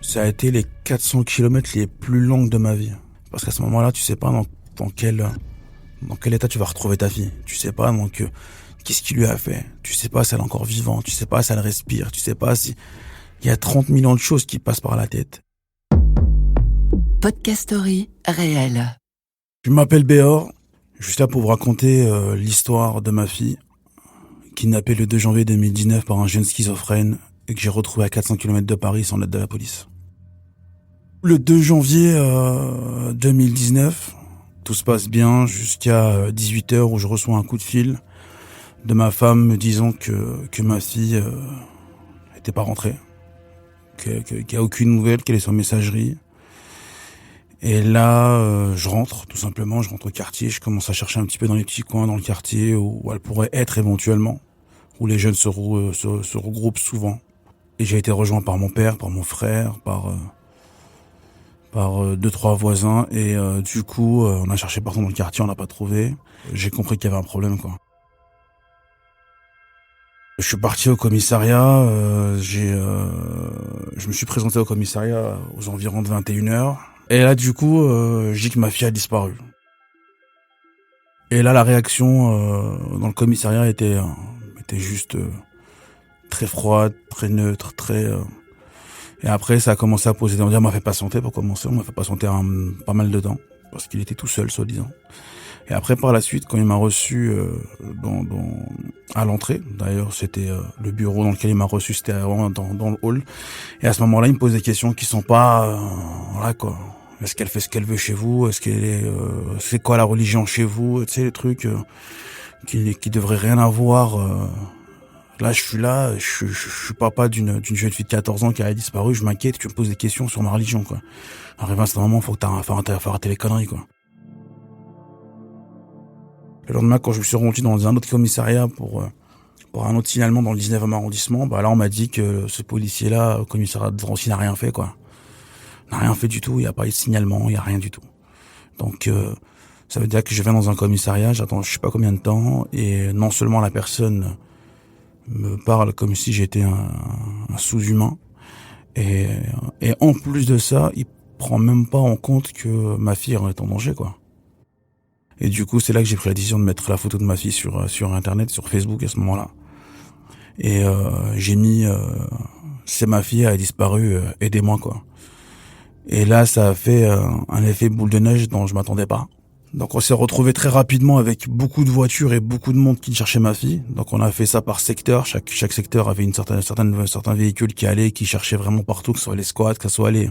Ça a été les 400 kilomètres les plus longs de ma vie. Parce qu'à ce moment-là, tu sais pas dans quel état tu vas retrouver ta fille. Tu sais pas qu'est-ce qui lui a fait. Tu sais pas si elle est encore vivante. Tu sais pas si elle respire. Tu sais pas si... Il y a 30 millions de choses qui passent par la tête. Podcast Story réel. Je m'appelle Béor. Je suis là pour vous raconter l'histoire de ma fille, kidnappée le 2 janvier 2019 par un jeune schizophrène et que j'ai retrouvé à 400 km de Paris sans l'aide de la police. Le 2 janvier 2019, tout se passe bien jusqu'à 18h où je reçois un coup de fil de ma femme me disant que ma fille n'était pas rentrée, qu'il n'y a aucune nouvelle, qu'elle est sur messagerie. Et là, je rentre, tout simplement, je rentre au quartier, je commence à chercher un petit peu dans les petits coins dans le quartier où elle pourrait être éventuellement, où les jeunes se regroupent souvent. Et j'ai été rejoint par mon père, par mon frère, par 2-3 voisins. Et du coup, on a cherché partout dans le quartier, on l'a pas trouvé. J'ai compris qu'il y avait un problème, quoi. Je suis parti au commissariat, je me suis présenté au commissariat aux environs de 21h. Et là, du coup, je dis que ma fille a disparu. Et là, la réaction dans le commissariat était juste très froide, très neutre, très... Et après, ça a commencé à poser... On m'a fait patienter pour commencer, on m'a fait patienter pas mal de temps, parce qu'il était tout seul, soi-disant. Et après, par la suite, quand il m'a reçu à l'entrée, d'ailleurs, c'était le bureau dans lequel il m'a reçu, c'était vraiment dans le hall. Et à ce moment-là, il me pose des questions qui sont pas... voilà, quoi. Est-ce qu'elle fait ce qu'elle veut chez vous? Est-ce qu'elle est... c'est quoi la religion chez vous? Tu sais, les trucs qui devraient rien avoir... Là, je suis papa d'une jeune fille de 14 ans qui a disparu, je m'inquiète, tu me poses des questions sur ma religion, quoi. Arrivé à ce moment, faut arrêter les conneries, quoi. Le lendemain, quand je me suis rendu dans un autre commissariat pour un autre signalement dans le 19e arrondissement, là, on m'a dit que ce policier-là, au commissariat de Drancy, n'a rien fait, quoi. N'a rien fait du tout, il n'y a pas eu de signalement, il n'y a rien du tout. Donc, ça veut dire que je viens dans un commissariat, j'attends je sais pas combien de temps, et non seulement la personne me parle comme si j'étais un sous-humain, et en plus de ça, il prend même pas en compte que ma fille est en danger, quoi. Et du coup, c'est là que j'ai pris la décision de mettre la photo de ma fille sur Internet, sur Facebook à ce moment-là. Et j'ai mis c'est ma fille, elle a disparu, aidez-moi, quoi. Et là, ça a fait un effet boule de neige dont je m'attendais pas. Donc on s'est retrouvé très rapidement avec beaucoup de voitures et beaucoup de monde qui cherchait ma fille. Donc on a fait ça par secteur. Chaque secteur avait certains véhicules qui allaient, qui cherchaient vraiment partout, que ce soit les squats, que ce soit les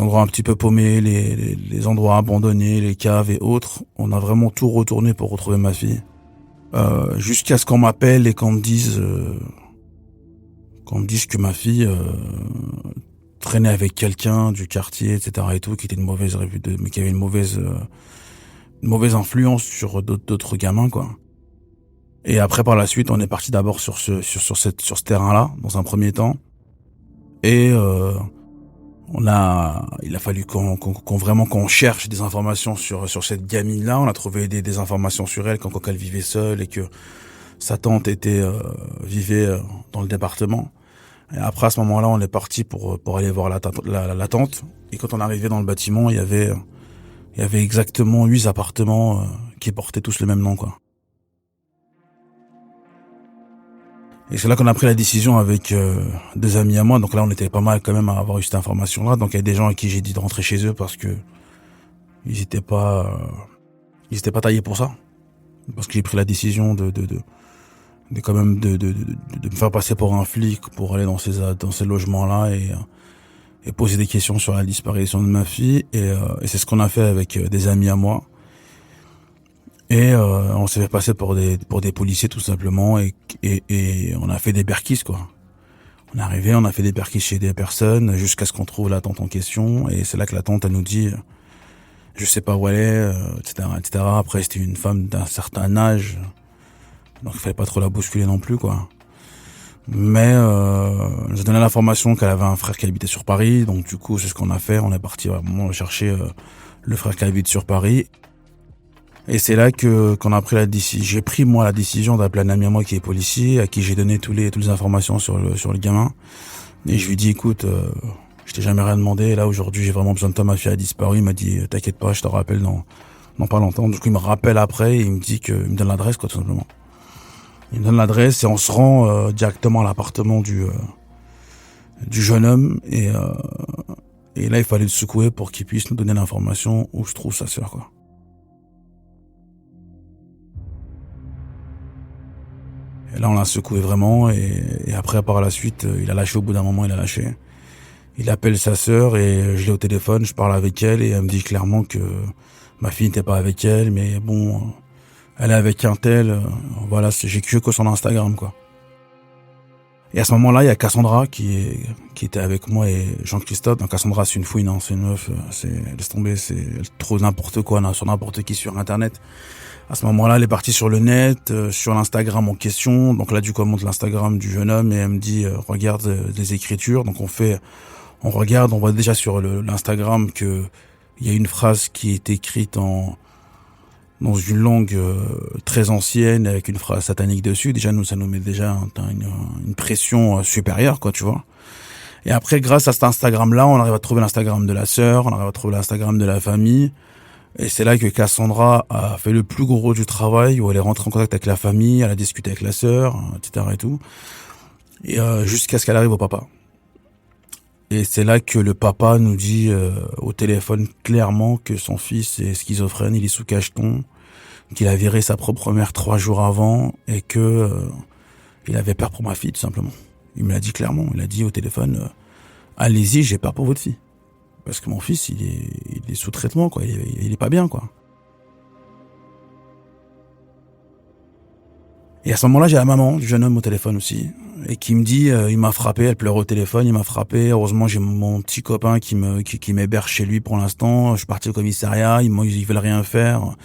endroits un petit peu paumés, les endroits abandonnés, les caves et autres. On a vraiment tout retourné pour retrouver ma fille. Jusqu'à ce qu'on m'appelle et qu'on me dise que ma fille traînait avec quelqu'un du quartier, etc. et tout, qui était mais qui avait une mauvaise influence sur d'autres gamins, quoi. Et après, par la suite, on est parti d'abord sur ce terrain-là, dans un premier temps. Et il a fallu qu'on cherche des informations sur cette gamine-là. On a trouvé des informations sur elle quand elle vivait seule et que sa tante vivait dans le département. Et après, à ce moment-là, on est parti pour aller voir la tante. Et quand on est arrivé dans le bâtiment, il y avait exactement 8 appartements qui portaient tous le même nom, quoi. Et c'est là qu'on a pris la décision avec deux amis à moi. Donc là, on était pas mal quand même à avoir eu cette information-là. Donc il y a des gens à qui j'ai dit de rentrer chez eux parce que ils étaient pas taillés pour ça. Parce que j'ai pris la décision de me faire passer pour un flic pour aller dans ces logements-là et poser des questions sur la disparition de ma fille. Et c'est ce qu'on a fait avec des amis à moi. Et on s'est fait passer pour des policiers tout simplement et on a fait des perquises, quoi. On est arrivé, on a fait des perquises chez des personnes jusqu'à ce qu'on trouve la tante en question. Et c'est là que la tante, elle nous dit je sais pas où elle est, etc. Après, c'était une femme d'un certain âge, donc il fallait pas trop la bousculer non plus, quoi. Mais j'ai donné l'information qu'elle avait un frère qui habitait sur Paris, donc du coup c'est ce qu'on a fait. On est parti vraiment chercher le frère qui habite sur Paris. Et c'est là qu'on a pris la décision. J'ai pris la décision d'appeler un ami à moi qui est policier, à qui j'ai donné toutes les informations sur le gamin, Et je lui dis, écoute, je t'ai jamais rien demandé, et là aujourd'hui j'ai vraiment besoin de toi, ma fille a disparu. Il m'a dit, t'inquiète pas, je te rappelle dans pas longtemps. Du coup il me rappelle après, et il me dit il me donne l'adresse, quoi, tout simplement. Il me donne l'adresse et on se rend directement à l'appartement du jeune homme, et là il fallait le secouer pour qu'il puisse nous donner l'information où se trouve sa sœur, quoi. Et là on l'a secoué vraiment, et après par la suite il a lâché. Au bout d'un moment il a lâché. Il appelle sa sœur et je l'ai au téléphone, je parle avec elle et elle me dit clairement que ma fille n'était pas avec elle, mais bon, elle est avec un tel, voilà, j'ai que son Instagram, quoi. Et à ce moment-là, il y a Cassandra qui était avec moi et Jean-Christophe. Donc Cassandra, c'est une fouine, hein, c'est une meuf, laisse tomber, c'est trop n'importe quoi, sur n'importe qui sur Internet. À ce moment-là, elle est partie sur le net, sur l'Instagram en question. Donc là, du coup, elle monte l'Instagram du jeune homme et elle me dit, regarde les écritures. Donc on regarde, on voit déjà sur l'Instagram que il y a une phrase qui est écrite dans une langue très ancienne avec une phrase satanique dessus. Déjà, ça nous met déjà une pression supérieure, quoi, tu vois. Et après, grâce à cet Instagram-là, on arrive à trouver l'Instagram de la sœur, on arrive à trouver l'Instagram de la famille. Et c'est là que Cassandra a fait le plus gros du travail, où elle est rentrée en contact avec la famille, elle a discuté avec la sœur, etc. et tout. Et jusqu'à ce qu'elle arrive au papa. Et c'est là que le papa nous dit au téléphone clairement que son fils est schizophrène, il est sous cacheton, qu'il a viré sa propre mère 3 jours avant et que il avait peur pour ma fille, tout simplement. Il me l'a dit clairement, il a dit au téléphone allez-y, j'ai peur pour votre fille. Parce que mon fils, il est sous traitement, quoi, il est pas bien, quoi. Et à ce moment-là, j'ai la maman du jeune homme au téléphone aussi, et qui me dit, il m'a frappé, elle pleure au téléphone, il m'a frappé. Heureusement, j'ai mon petit copain qui m'héberge chez lui pour l'instant. Je suis parti au commissariat, ils veulent rien faire.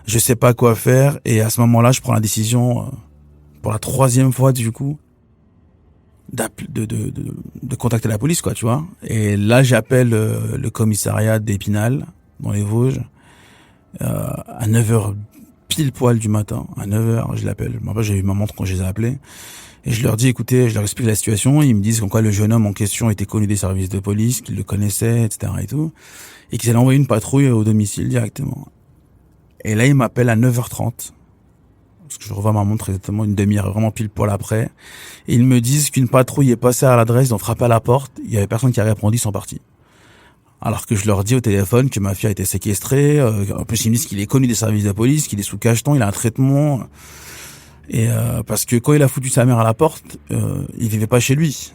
Je sais pas quoi faire. Et à ce moment-là, je prends la décision, pour la 3e fois du coup, de contacter la police, quoi, tu vois. Et là, j'appelle le commissariat d'Épinal, dans les Vosges, à 9h pile poil du matin, à 9h, je l'appelle. Moi, j'ai eu ma montre quand je les ai appelés. Et je leur dis, écoutez, je leur explique la situation. Ils me disent qu'en quoi le jeune homme en question était connu des services de police, qu'il le connaissait, etc. et tout. Et qu'ils allaient envoyer une patrouille au domicile directement. Et là, ils m'appellent à 9h30. Parce que je revois ma montre exactement une demi-heure, vraiment pile poil après. Et ils me disent qu'une patrouille est passée à l'adresse, ils ont frappé à la porte. Il y avait personne qui a répondu, ils sont partis. Alors que je leur dis au téléphone que ma fille a été séquestrée. En plus, ils me disent qu'il est connu des services de police, qu'il est sous cacheton, il a un traitement. Et parce que quand il a foutu sa mère à la porte, il vivait pas chez lui.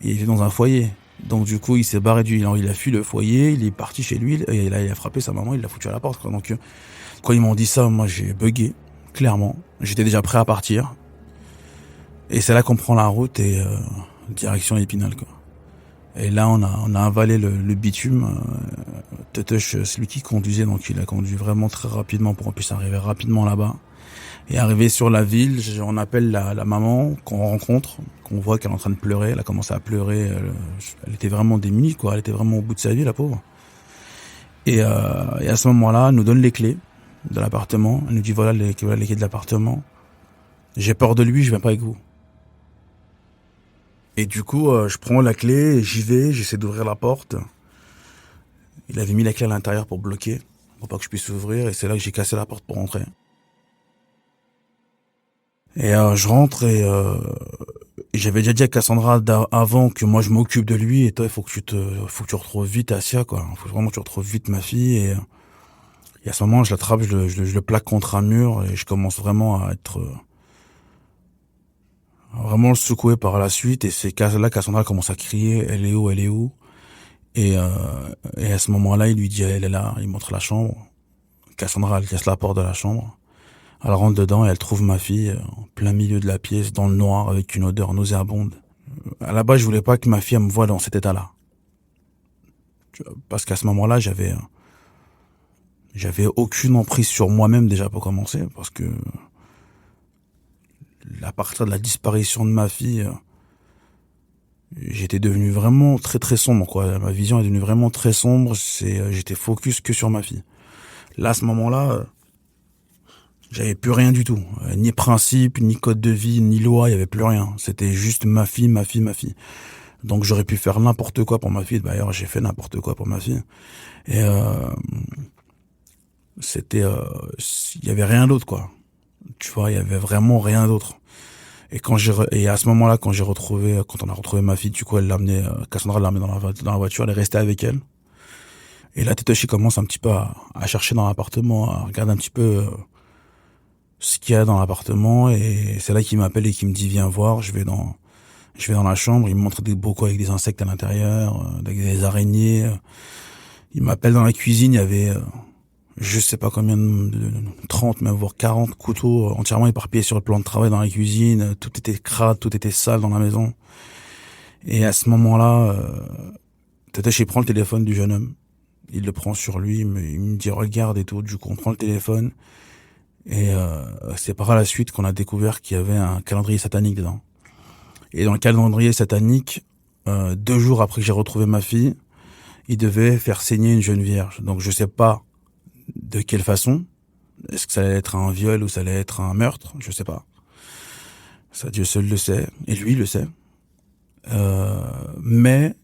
Il vivait dans un foyer. Donc du coup, il s'est barré il a fui le foyer, il est parti chez lui, et là, il a frappé sa maman, il l'a foutu à la porte, quoi. Donc quand ils m'ont dit ça, moi j'ai bugué, clairement. J'étais déjà prêt à partir. Et c'est là qu'on prend la route et direction Épinal, quoi. Et là, on a avalé le bitume. Tetush, celui qui conduisait, donc il a conduit vraiment très rapidement pour qu'on puisse arriver rapidement là-bas. Et arrivé sur la ville, on appelle la maman qu'on rencontre, qu'on voit qu'elle est en train de pleurer. Elle a commencé à pleurer. Elle était vraiment démunie, quoi. Elle était vraiment au bout de sa vie, la pauvre. Et à ce moment-là, elle nous donne les clés de l'appartement. Elle nous dit voilà les clés de l'appartement. J'ai peur de lui, je viens pas avec vous. Et du coup, je prends la clé et j'y vais, j'essaie d'ouvrir la porte. Il avait mis la clé à l'intérieur pour bloquer, pour pas que je puisse ouvrir, et c'est là que j'ai cassé la porte pour rentrer. Et je rentre et j'avais déjà dit à Cassandra avant que moi je m'occupe de lui, et toi il faut que tu retrouves vite Asia, quoi. Il faut vraiment que tu retrouves vite ma fille, et à ce moment je l'attrape, je le plaque contre un mur, et je commence vraiment à être vraiment le secoué par la suite. Et c'est là Cassandra commence à crier, elle est où, elle est où? Et à ce moment-là, il lui dit, elle est là, il montre la chambre. Cassandra, elle casse la porte de la chambre. Elle rentre dedans et elle trouve ma fille en plein milieu de la pièce, dans le noir, avec une odeur nauséabonde. À la base, je voulais pas que ma fille elle me voie dans cet état-là. Parce qu'à ce moment-là, j'avais aucune emprise sur moi-même, déjà, pour commencer, parce que à partir de la disparition de ma fille, j'étais devenu vraiment très très sombre, quoi. Ma vision est devenue vraiment très sombre. J'étais focus que sur ma fille. Là, à ce moment-là, j'avais plus rien du tout. Ni principe, ni code de vie, ni loi, il y avait plus rien. C'était juste ma fille, ma fille, ma fille. Donc j'aurais pu faire n'importe quoi pour ma fille. D'ailleurs, j'ai fait n'importe quoi pour ma fille. Et c'était, il y avait rien d'autre, quoi. Tu vois, il y avait vraiment rien d'autre. Et et à ce moment-là, quand on a retrouvé ma fille, du coup, Cassandra l'a amenée dans la voiture, elle est restée avec elle. Et là, Tetoshi commence un petit peu à chercher dans l'appartement, à regarder un petit peu ce qu'il y a dans l'appartement. Et c'est là qu'il m'appelle et qu'il me dit, viens voir. Je vais dans la chambre. Il me montre des bocaux avec des insectes à l'intérieur, avec des araignées. Il m'appelle dans la cuisine. Il y avait, je sais pas combien 30, même voire 40 couteaux entièrement éparpillés sur le plan de travail dans la cuisine. Tout était crade, tout était sale dans la maison. Et à ce moment-là, Tetoshi prend le téléphone du jeune homme. Il le prend sur lui, il me dit regarde et tout. Du coup, on prend le téléphone. Et c'est par la suite qu'on a découvert qu'il y avait un calendrier satanique dedans. Et dans le calendrier satanique, 2 jours après que j'ai retrouvé ma fille, il devait faire saigner une jeune vierge. Donc je sais pas de quelle façon. Est-ce que ça allait être un viol ou ça allait être un meurtre? Je sais pas. Ça, Dieu seul le sait. Et lui le sait. Mais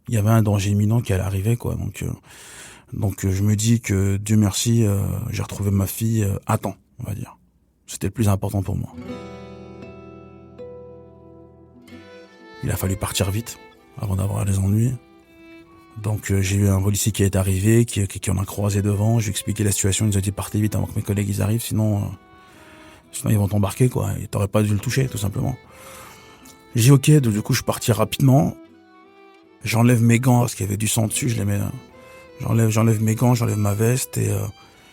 il y avait un danger imminent qui allait arriver, quoi. Donc je me dis que Dieu merci, j'ai retrouvé ma fille à temps, on va dire. C'était le plus important pour moi. Il a fallu partir vite avant d'avoir des ennuis. Donc j'ai eu un policier qui est arrivé, qui en a croisé devant. Je lui ai expliqué la situation. Il nous a dit partez vite avant que mes collègues ils arrivent, sinon ils vont t'embarquer, quoi. Et t'aurais pas dû le toucher, tout simplement. J'ai dit ok, du coup je suis parti rapidement. J'enlève mes gants parce qu'il y avait du sang dessus. Je les mets. J'enlève mes gants, j'enlève ma veste et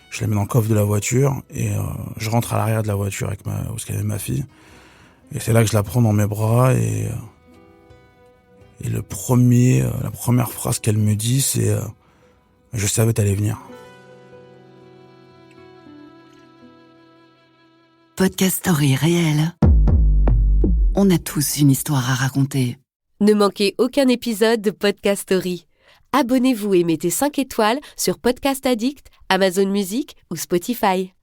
je les mets dans le coffre de la voiture et je rentre à l'arrière de la voiture où il y avait ma fille. Et c'est là que je la prends dans mes bras et la première phrase qu'elle me dit, c'est je savais t'allais venir. Podcast Story réel. On a tous une histoire à raconter. Ne manquez aucun épisode de Podcast Story. Abonnez-vous et mettez 5 étoiles sur Podcast Addict, Amazon Music ou Spotify.